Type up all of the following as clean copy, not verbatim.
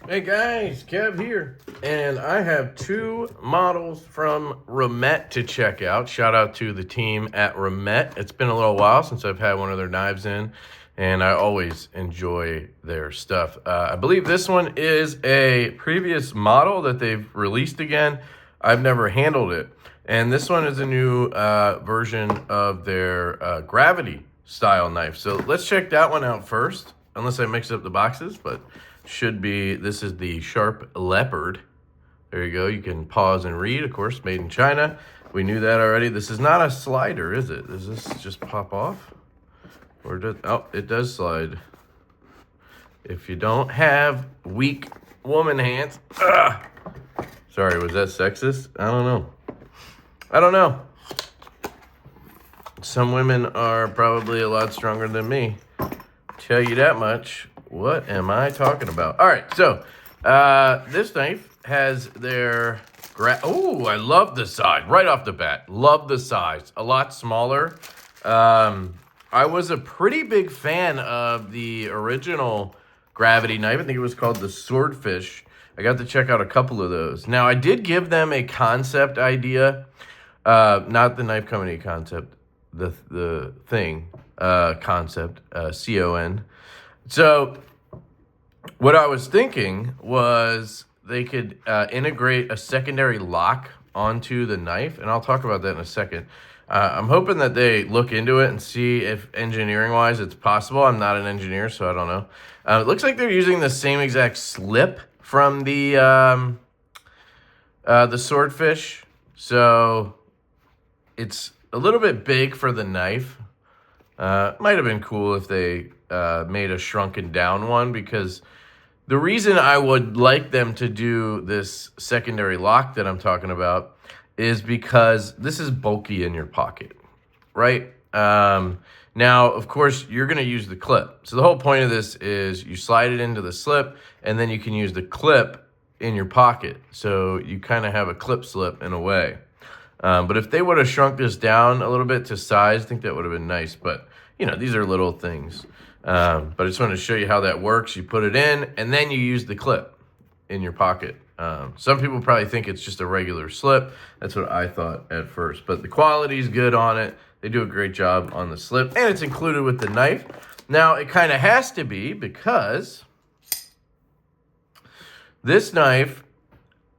Hey guys, Kev here, and I have two models from Remette to check out. Shout out to the team at Remette. It's been a little while since I've had one of their knives in, and I always enjoy their stuff. I believe this one is a previous model that they've released again. I've never handled it, and this one is a new version of their gravity style knife. So let's check that one out first, unless I mix up the boxes, but should be, this is the Sharp Leopard. There you go. You can pause and read, of course, made in China. We knew that already. This is not a slider, is it? Does this just pop off? Or does, oh, it does slide. If you don't have weak woman hands. Sorry, was that sexist? I don't know. Some women are probably a lot stronger than me. Tell you that much. What am I talking about? All right, so this knife has their oh, I love the size right off the bat. Love the size. A lot smaller. I was a pretty big fan of the original gravity knife. I think it was called the Swordfish. I got to check out a couple of those. Now, I did give them a concept idea. Not the knife company concept. The thing concept. CON. So what I was thinking was they could integrate a secondary lock onto the knife, and I'll talk about that in a second. I'm hoping that they look into it and see if engineering-wise it's possible. I'm not an engineer, so I don't know. It looks like they're using the same exact slip from the Swordfish, so it's a little bit big for the knife. Might have been cool if they made a shrunken down one, because the reason I would like them to do this secondary lock that I'm talking about is because this is bulky in your pocket, right? Now, of course, you're going to use the clip. So the whole point of this is you slide it into the slip, and then you can use the clip in your pocket. So you kind of have a clip slip in a way. But if they would have shrunk this down a little bit to size, I think that would have been nice. But, you know, these are little things. But I just wanted to show you how that works. You put it in, and then you use the clip in your pocket. Some people probably think it's just a regular slip. That's what I thought at first. But the quality is good on it. They do a great job on the slip, and it's included with the knife. Now, it kind of has to be, because this knife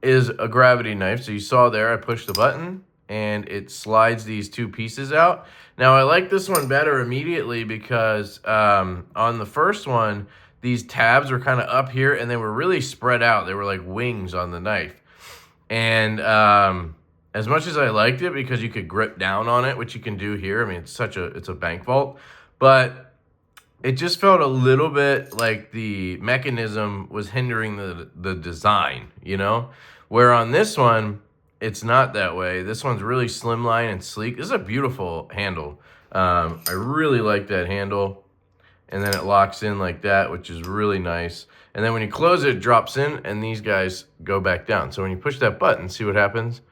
is a gravity knife. So you saw there, I pushed the button, and it slides these two pieces out. Now, I like this one better immediately because on the first one, these tabs were kind of up here, and they were really spread out. They were like wings on the knife. And as much as I liked it, because you could grip down on it, which you can do here. I mean, it's a bank vault. But it just felt a little bit like the mechanism was hindering the design, you know? Where on this one, it's not that way. This one's really slimline and sleek. This is a beautiful handle. I really like that handle. And then it locks in like that, which is really nice. And then when you close it, it drops in, and these guys go back down. So when you push that button, see what happens?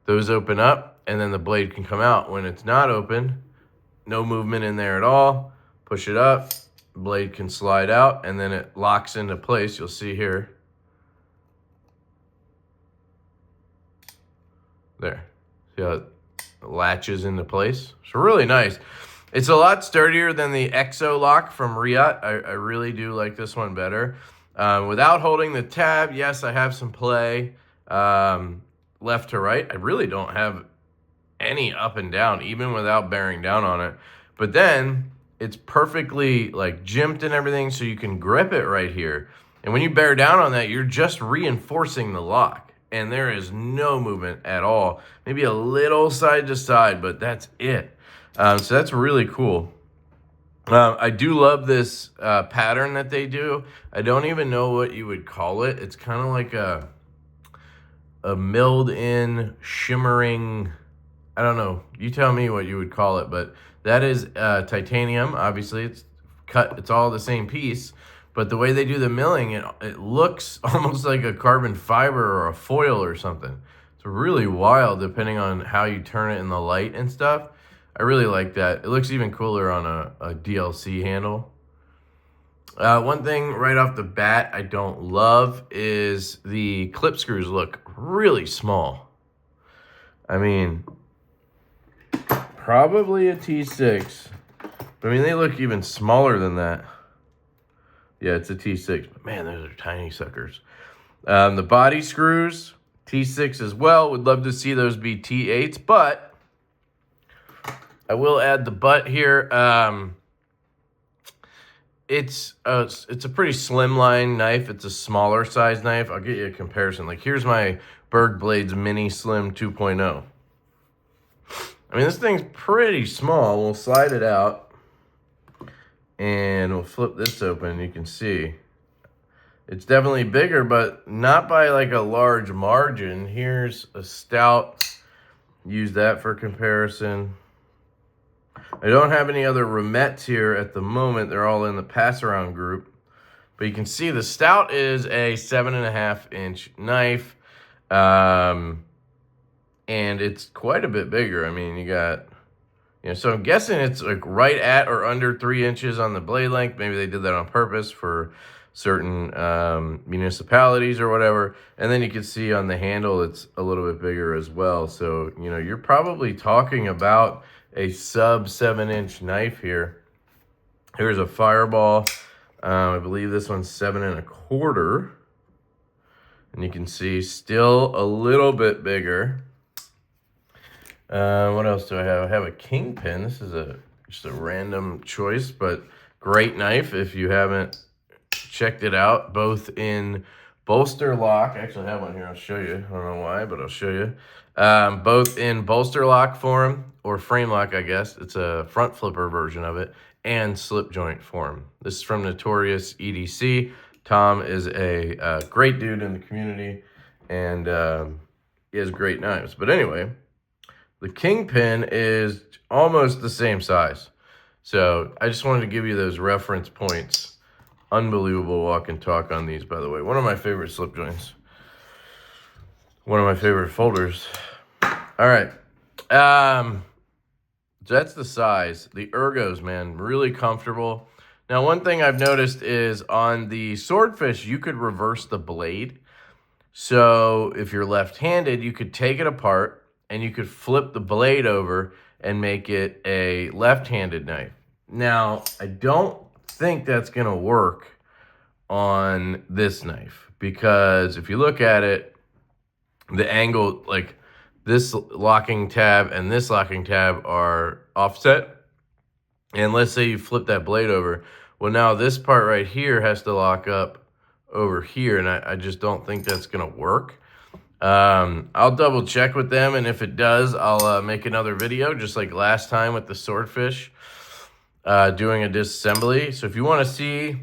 Those open up, and then the blade can come out. When it's not open, no movement in there at all. Push it up, blade can slide out, and then it locks into place. You'll see here. There. See how it latches into place? It's really nice. It's a lot sturdier than the Exo lock from Remette. I really do like this one better. Without holding the tab, yes, I have some play left to right. I really don't have any up and down, even without bearing down on it. But then it's perfectly like jimped and everything, so you can grip it right here. And when you bear down on that, you're just reinforcing the lock. And there is no movement at all. Maybe a little side to side, but that's it. So that's really cool. I do love this pattern that they do. I don't even know what you would call it. It's kind of like a milled in, shimmering, I don't know. You tell me what you would call it, but that is titanium. Obviously, it's cut. It's all the same piece. But the way they do the milling, it looks almost like a carbon fiber or a foil or something. It's really wild depending on how you turn it in the light and stuff. I really like that. It looks even cooler on a DLC handle. One thing right off the bat I don't love is the clip screws look really small. I mean, probably a T6. But I mean, they look even smaller than that. Yeah, it's a T6. But man, those are tiny suckers. The body screws, T6 as well. Would love to see those be T8s, but I will add the butt here. It's a pretty slimline knife. It's a smaller size knife. I'll get you a comparison. Like, here's my Berg Blades Mini Slim 2.0. I mean, this thing's pretty small. We'll slide it out, and we'll flip this open. You can see it's definitely bigger, but not by like a large margin. Here's a stout. Use that for comparison. I don't have any other Remettes here at the moment. They're all in the pass-around group. But you can see the stout is a 7.5-inch knife. And it's quite a bit bigger. I mean, you got, so I'm guessing it's like right at or under 3 inches on the blade length. Maybe they did that on purpose for certain municipalities or whatever. And then you can see on the handle, it's a little bit bigger as well. So, you're probably talking about a sub 7-inch knife here. Here's a Fireball. I believe this one's 7 1/4. And you can see still a little bit bigger. What else do I have? I have a Kingpin. This is just a random choice, but great knife if you haven't checked it out. Both in bolster lock. I actually have one here. I'll show you. I don't know why, but I'll show you. Both in bolster lock form or frame lock, I guess. It's a front flipper version of it, and slip joint form. This is from Notorious EDC. Tom is a great dude in the community, and he has great knives. But anyway, the Kingpin is almost the same size. So I just wanted to give you those reference points. Unbelievable walk and talk on these, by the way. One of my favorite slip joints. One of my favorite folders. All right. So that's the size. The ergos, man, really comfortable. Now, one thing I've noticed is on the Swordfish, you could reverse the blade. So if you're left-handed, you could take it apart and you could flip the blade over and make it a left-handed knife. Now, I don't think that's going to work on this knife, because if you look at it, the angle, like this locking tab and this locking tab are offset. And let's say you flip that blade over. Well, now this part right here has to lock up over here, and I just don't think that's going to work. I'll double check with them, and if it does, I'll make another video, just like last time with the Swordfish, doing a disassembly. So if you want to see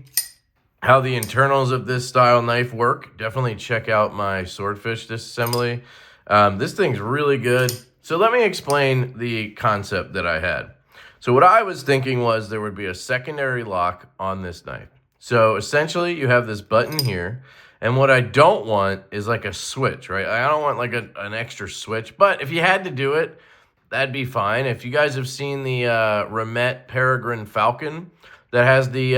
how the internals of this style knife work, definitely check out my Swordfish disassembly. This thing's really good. So let me explain the concept that I had. So what I was thinking was there would be a secondary lock on this knife. So essentially you have this button here, and what I don't want is like a switch, right? I don't want like an extra switch, but if you had to do it, that'd be fine. If you guys have seen the Remette Peregrine Falcon that has the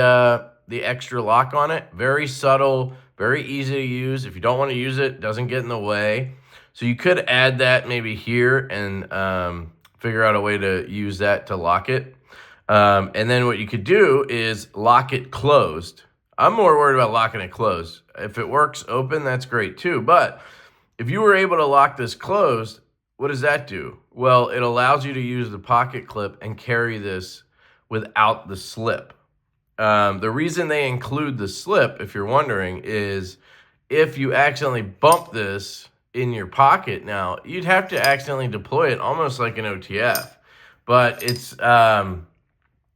extra lock on it, very subtle, very easy to use. If you don't want to use it, doesn't get in the way. So you could add that maybe here and figure out a way to use that to lock it. And then what you could do is lock it closed. I'm more worried about locking it closed. If it works open, that's great too. But if you were able to lock this closed, what does that do? Well, it allows you to use the pocket clip and carry this without the slip. The reason they include the slip, if you're wondering, is if you accidentally bump this in your pocket, now you'd have to accidentally deploy it almost like an OTF, but it's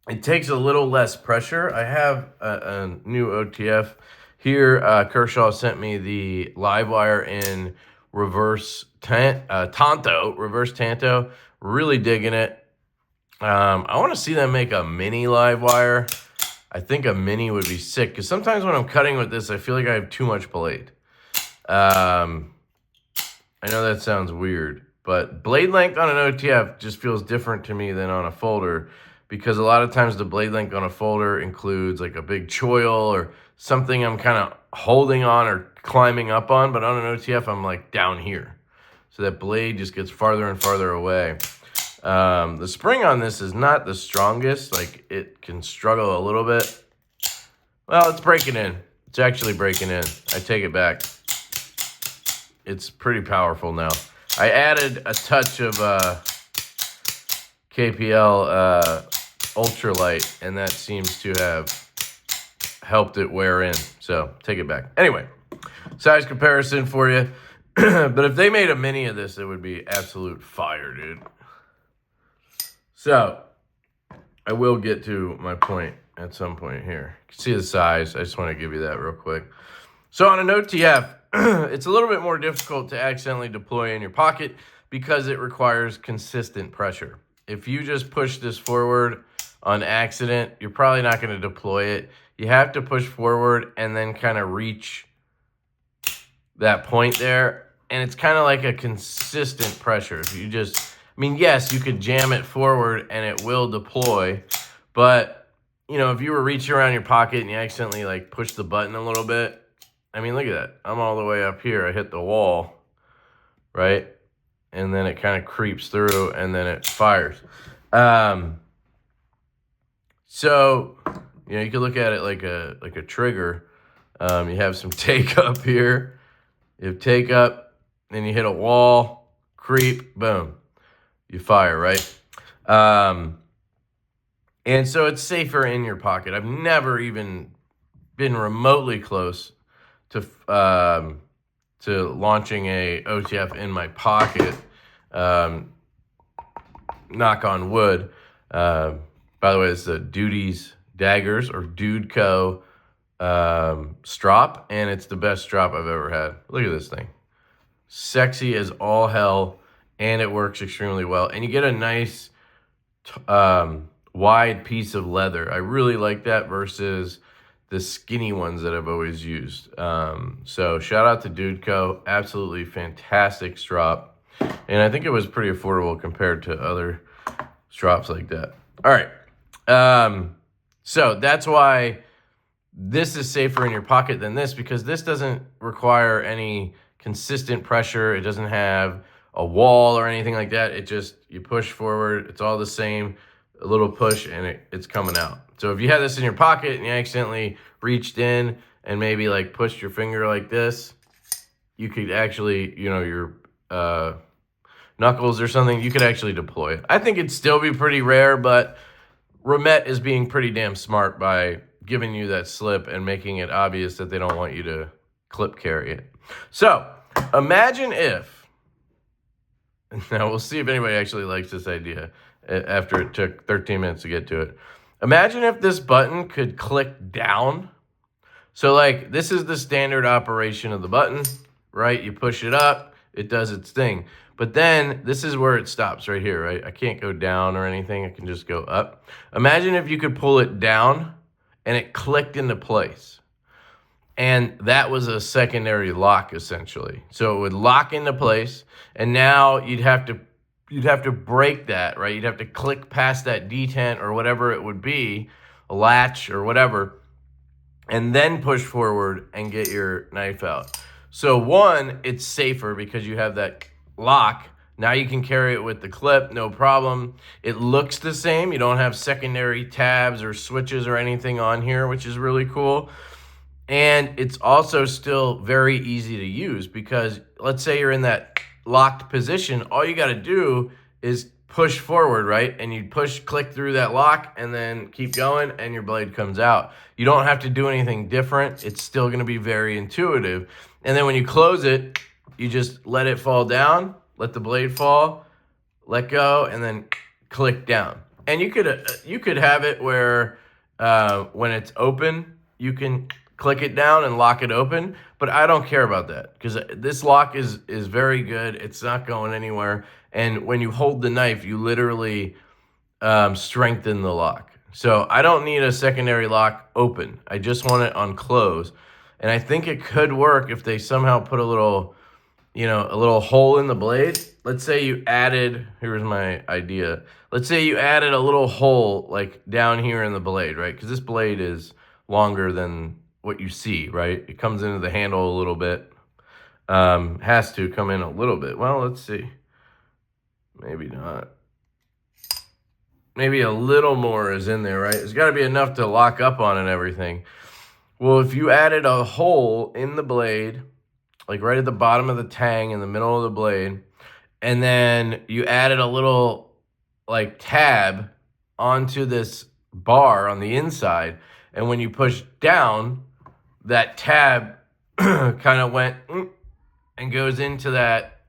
it takes a little less pressure. I have a new OTF here. Kershaw sent me the live wire in reverse Tanto, really digging it. I want to see them make a mini live wire. I think a mini would be sick, because sometimes when I'm cutting with this, I feel like I have too much blade. I know that sounds weird, but blade length on an OTF just feels different to me than on a folder, because a lot of times the blade length on a folder includes like a big choil or something I'm kind of holding on or climbing up on, but on an OTF, I'm like down here. So that blade just gets farther and farther away. The spring on this is not the strongest. Like, it can struggle a little bit. Well, it's breaking in. It's actually breaking in. I take it back. It's pretty powerful now. I added a touch of KPL ultralight, and that seems to have helped it wear in. So take it back. Anyway, size comparison for you. But if they made a mini of this, it would be absolute fire, dude. So I will get to my point at some point here. You can see the size. I just want to give you that real quick. So on an OTF, it's a little bit more difficult to accidentally deploy in your pocket because it requires consistent pressure. If you just push this forward on accident, you're probably not going to deploy it. You have to push forward and then kind of reach that point there. And it's kind of like a consistent pressure. If you just, I mean, yes, you could jam it forward and it will deploy. But, you know, if you were reaching around your pocket and you accidentally like push the button a little bit, I mean, look at that. I'm all the way up here. I hit the wall, right? And then it kind of creeps through and then it fires. So, you know, you could look at it like a trigger. You have some take up here. You have take up, then you hit a wall, creep, boom. You fire, right? And so it's safer in your pocket. I've never even been remotely close to launching a OTF in my pocket. Knock on wood. By the way, it's the Duty's Daggers or Dudeco strop, and it's the best strop I've ever had. Look at this thing. Sexy as all hell, and it works extremely well. And you get a nice wide piece of leather. I really like that versus the skinny ones that I've always used. So shout out to Dudeco. Absolutely fantastic strop. And I think it was pretty affordable compared to other strops like that. All right. So that's why this is safer in your pocket than this, because this doesn't require any consistent pressure. It doesn't have a wall or anything like that. It just, you push forward. It's all the same. A little push and it's coming out. So if you had this in your pocket and you accidentally reached in and maybe like pushed your finger like this, you could actually, you know, your knuckles or something, you could actually deploy it. I think it'd still be pretty rare, but Remette is being pretty damn smart by giving you that slip and making it obvious that they don't want you to clip carry it. So imagine if, now we'll see if anybody actually likes this idea after it took 13 minutes to get to it. Imagine if this button could click down. So like, this is the standard operation of the button, right? You push it up, it does its thing. But then this is where it stops right here, right? I can't go down or anything. I can just go up. Imagine if you could pull it down and it clicked into place. And that was a secondary lock essentially. So it would lock into place, and now you'd have to break that, right? You'd have to click past that detent or whatever it would be, a latch or whatever, and then push forward and get your knife out. So one, it's safer because you have that lock. Now you can carry it with the clip, no problem. It looks the same. You don't have secondary tabs or switches or anything on here, which is really cool. And it's also still very easy to use because let's say you're in that locked position, all you got to do is push forward, right? And you click through that lock and then keep going and your blade comes out. You don't have to do anything different. It's still going to be very intuitive. And then when you close it, you just let it fall down, let the blade fall, let go, and then click down. And you could have it where when it's open, you can click it down and lock it open, but I don't care about that because this lock is very good. It's not going anywhere. And when you hold the knife, you literally strengthen the lock. So I don't need a secondary lock open. I just want it on close. And I think it could work if they somehow put a little you know, a little hole in the blade. Let's say you added, here's my idea. Let's say you added a little hole like down here in the blade, right? Because this blade is longer than what you see, right? It comes into the handle a little bit. Has to come in a little bit. Well, let's see. Maybe not. Maybe a little more is in there, right? There's got to be enough to lock up on and everything. Well, if you added a hole in the blade, like right at the bottom of the tang in the middle of the blade, and then you added a little like tab onto this bar on the inside, and when you push down, that tab kind of went and goes into that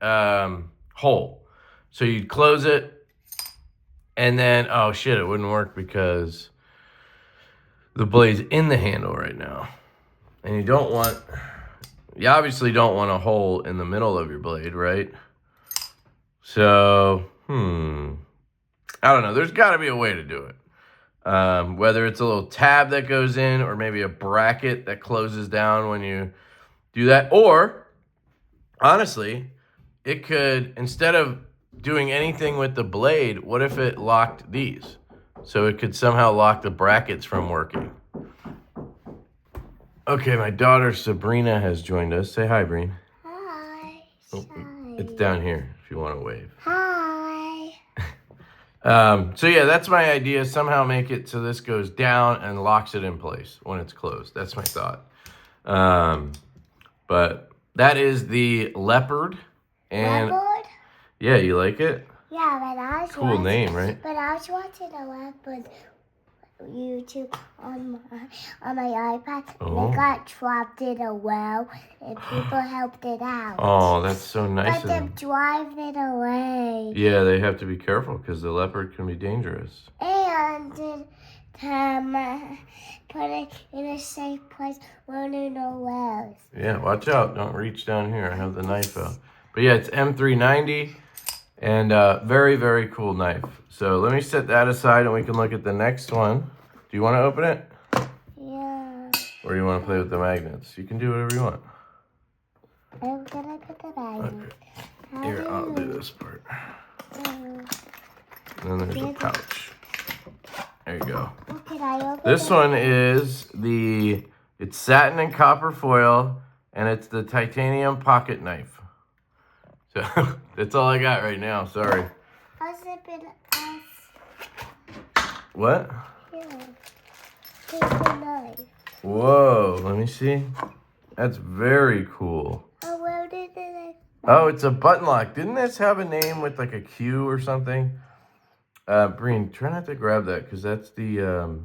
hole. So you'd close it, and then, oh shit, it wouldn't work because the blade's in the handle right now. And you obviously don't want a hole in the middle of your blade, right? So, I don't know. There's got to be a way to do it. Whether it's a little tab that goes in or maybe a bracket that closes down when you do that. Or, honestly, it could, instead of doing anything with the blade, what if it locked these? So it could somehow lock the brackets from working. Okay, my daughter Sabrina has joined us. Say hi, Breen. Hi. Oh, it's down here if you want to wave. Hi. So yeah, that's my idea. Somehow make it so this goes down and locks it in place when it's closed. That's my thought. But that is the Leopard. And Leopard? yeah, you like it? Yeah, but I was Cool name, right? But I was watching a Leopard YouTube on my iPad, and it got trapped in a well, and people helped it out. Oh, that's so nice But of they're them. driving it away. Yeah, they have to be careful because the leopard can be dangerous. And put it in a safe place where there are no wells. Yeah, watch out. Don't reach down here. I have the knife out. But yeah, it's M390 and very, very cool knife. So let me set that aside and we can look at the next one. Do you want to open it? Yeah. Or you want to play with the magnets? You can do whatever you want. I'm gonna put the magnet. Okay. Here, I'll do this part. And then there's a pouch. There you go. Can I open This one is it's satin and copper foil, and it's the titanium pocket knife. So that's all I got right now. Sorry. I'll zip it off. What? Here. Take the knife. Whoa, let me see. That's very cool. Oh, where did the knife? Oh, it's a button lock. Didn't this have a name with like a Q or something? Breen, try not to grab that because that's the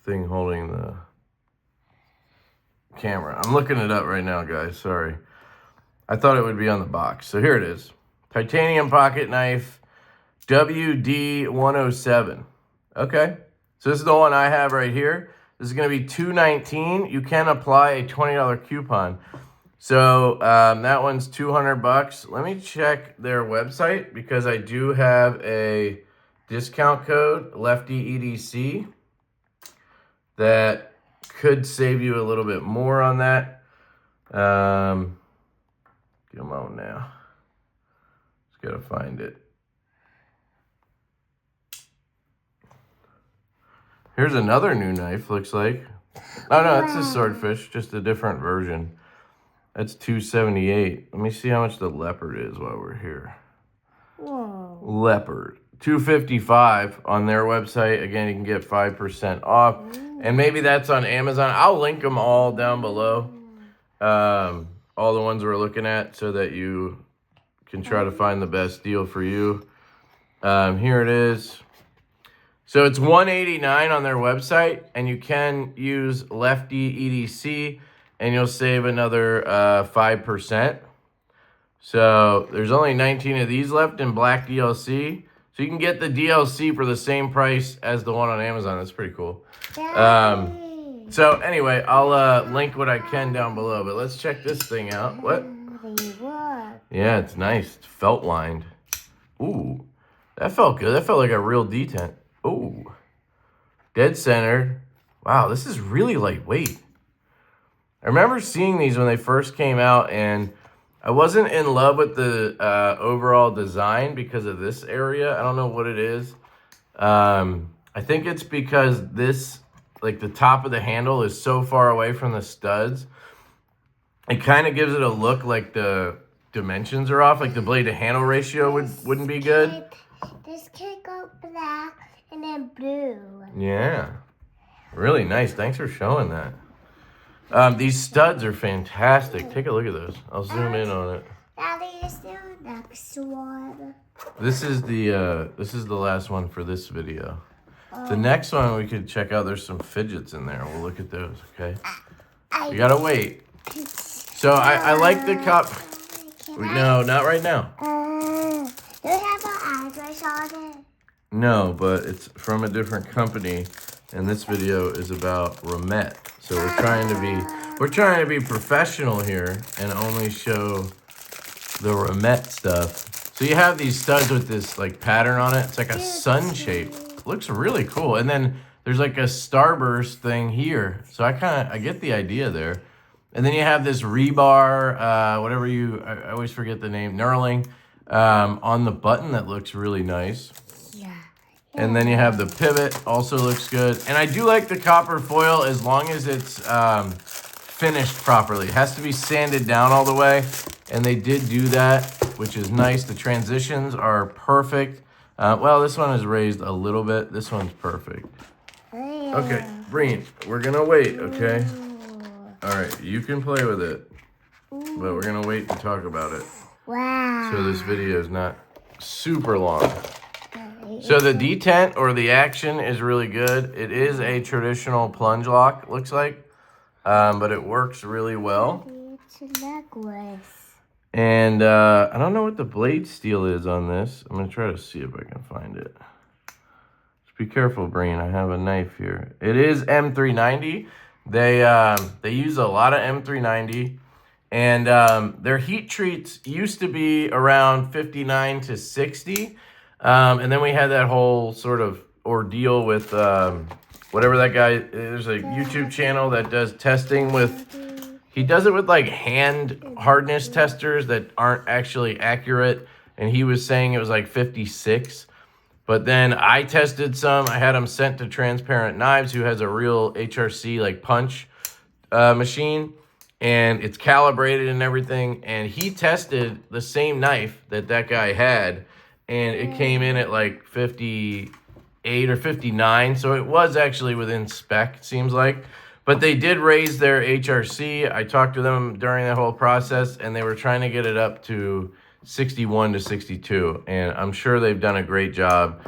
thing holding the camera. I'm looking it up right now, guys. Sorry. I thought it would be on the box. So here it is. Titanium pocket knife WD107. Okay. So this is the one I have right here. This is going to be $219. You can apply a $20 coupon. So that one's $200. Let me check their website because I do have a discount code, LeftyEDC, that could save you a little bit more on that. Come on now. Just got to find it. Here's another new knife, looks like. Oh, no, it's a swordfish, just a different version. That's $278. Let me see how much the leopard is while we're here. Whoa. Leopard. $255 on their website. Again, you can get 5% off. And maybe that's on Amazon. I'll link them all down below. All the ones we're looking at so that you can try to find the best deal for you. Here it is. So it's $189 on their website, and you can use LeftyEDC, and you'll save another 5%. So there's only 19 of these left in black DLC. So you can get the DLC for the same price as the one on Amazon. That's pretty cool. So anyway, I'll link what I can down below, but let's check this thing out. What? Yeah, it's nice. It's felt lined. Ooh, that felt good. That felt like a real detent. Ooh, dead center. Wow, this is really lightweight. I remember seeing these when they first came out, and I wasn't in love with the overall design because of this area. I don't know what it is. I think it's because this, like the top of the handle is so far away from the studs. It kind of gives it a look like the dimensions are off, like the blade to handle ratio wouldn't be good. This could go black and then blue. Yeah, really nice. Thanks for showing that. These studs are fantastic. Take a look at those. I'll zoom in on it. Daddy, is there the next one? This is the last one for this video. The next one we could check out. There's some fidgets in there. We'll look at those. Okay. You gotta wait. So I like the cup. No, not right now. Do you have an address on it? No, but it's from a different company, and this video is about Remette. So we're trying to be professional here and only show the Remette stuff. So you have these studs with this like pattern on it. It's like a sun shape. Looks really cool. And then there's like a starburst thing here. So I get the idea there. And then you have this rebar, I always forget the name, knurling, on the button that looks really nice. Yeah. And then you have the pivot, also looks good. And I do like the copper foil as long as it's finished properly. It has to be sanded down all the way. And they did do that, which is nice. The transitions are perfect. Well, this one is raised a little bit. This one's perfect. Okay, Breen, we're gonna wait, okay? All right, you can play with it, but we're gonna wait to talk about it. Wow. So this video is not super long. So the detent or the action is really good. It is a traditional plunge lock, looks like, but it works really well. It's a necklace. And I don't know what the blade steel is on this. I'm gonna try to see if I can find it. Just be careful, Breen. I have a knife here. It is M390. They use a lot of M390, and their heat treats used to be around 59 to 60, and then we had that whole sort of ordeal with whatever that guy. There's a YouTube channel that does testing with. He does it with like hand hardness testers that aren't actually accurate, and he was saying it was like 56. But then I tested some. I had them sent to Transparent Knives, who has a real HRC like punch machine, and it's calibrated and everything. And he tested the same knife that guy had, and it came in at like 58 or 59. So it was actually within spec, it seems like. But they did raise their HRC. I talked to them during that whole process, and they were trying to get it up to 61 to 62, and I'm sure they've done a great job.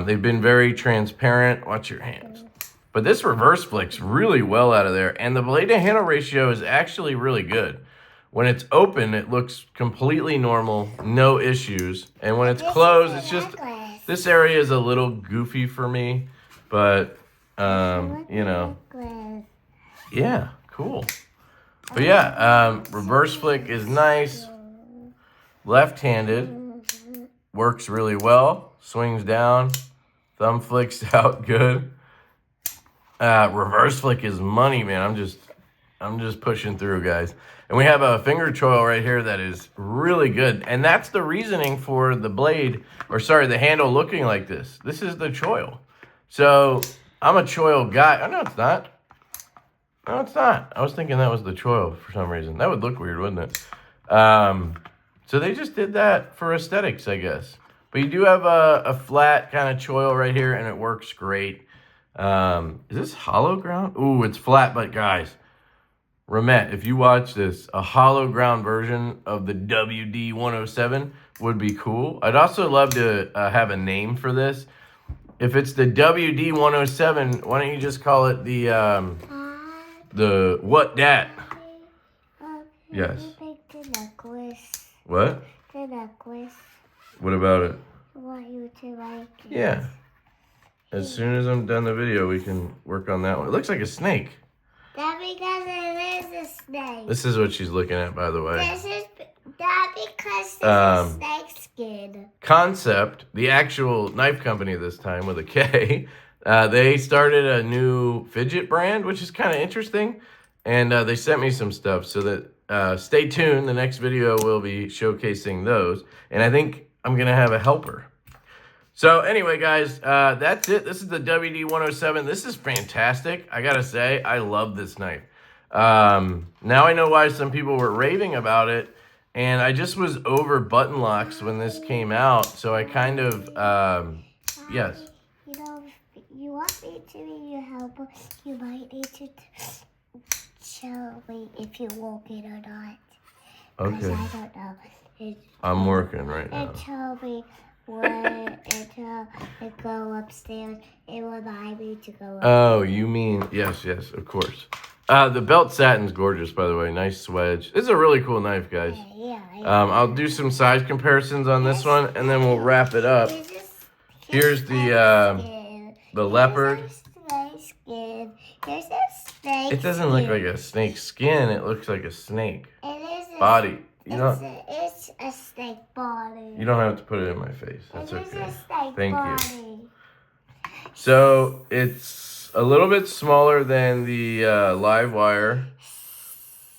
They've been very transparent. Watch your hands. But this reverse flicks really well out of there, and the blade to handle ratio is actually really good. When it's open, it looks completely normal, no issues. And when it's closed, it's just, this area is a little goofy for me, but, you know. Yeah, cool. But yeah, reverse flick is nice. Left-handed, works really well. Swings down, thumb flicks out good. Reverse flick is money, man. I'm just pushing through, guys. And we have a finger choil right here that is really good. And that's the reasoning for the blade, or sorry, the handle looking like this. This is the choil. So I'm a choil guy. Oh, no, it's not. No, it's not. I was thinking that was the choil for some reason. That would look weird, wouldn't it? So they just did that for aesthetics, I guess. But you do have a flat kind of choil right here, and it works great. Is this hollow ground? Ooh, it's flat, but guys, Remette, if you watch this, a hollow ground version of the WD107 would be cool. I'd also love to have a name for this. If it's the WD107, why don't you just call it the what dat? Yes. What? The necklace. What about it? I want you to like it. Yeah. As soon as I'm done the video, we can work on that one. It looks like a snake. That because it is a snake. This is what she's looking at, by the way. This is that because this is snake skin. Concept, the actual knife company this time with a K, they started a new Fidget brand, which is kind of interesting. And they sent me some stuff, so that stay tuned. The next video will be showcasing those. And I think I'm going to have a helper. So anyway, guys, that's it. This is the WD107. This is fantastic. I got to say, I love this knife. Now I know why some people were raving about it. And I just was over button locks when this came out. So I kind of, yes. You know, if you want me to be your helper, you might need to show me if you will get or not. Okay. I don't know. I'm working right now. And tell me when it go upstairs. It will remind me to go up. Oh, you mean, yes, of course. The belt satin's gorgeous, by the way. Nice swedge. This is a really cool knife, guys. Yeah. I'll do some size comparisons on this one, and then we'll wrap it up. Here's the leopard. Here's a snake. It doesn't look like a snake skin. It looks like a snake It is body. It's a snake body. You don't have to put it in my face. That's It is okay. a snake Thank body. you. So it's a little bit smaller than the live wire.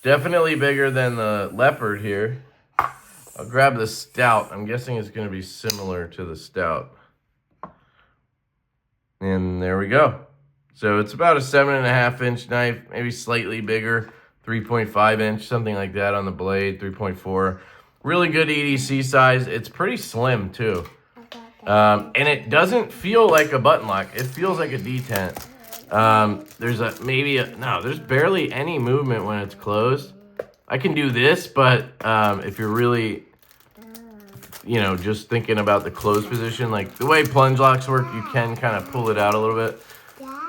Definitely bigger than the leopard here. I'll grab the stout. I'm guessing it's going to be similar to the stout. And there we go. So it's about a 7.5 inch knife, maybe slightly bigger, 3.5 inch, something like that on the blade, 3.4. Really good EDC size. It's pretty slim too. And it doesn't feel like a button lock. It feels like a detent. There's barely any movement when it's closed. I can do this, but if you're really, just thinking about the closed position, like the way plunge locks work, you can kind of pull it out a little bit.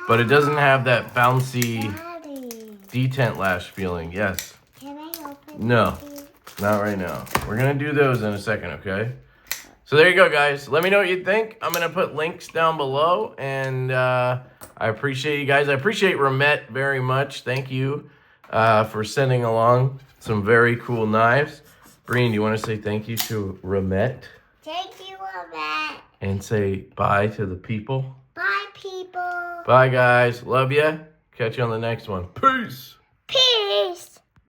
But it doesn't have that bouncy detent lash feeling. Yes. Can I open No, not right now. We're going to do those in a second, okay? So there you go, guys. Let me know what you think. I'm going to put links down below. And I appreciate you guys. I appreciate Remette very much. Thank you for sending along some very cool knives. Breen, do you want to say thank you to Remette? Thank you, Remette. And say bye to the people? Bye, people. Bye, guys. Love ya. Catch you on the next one. Peace. Peace.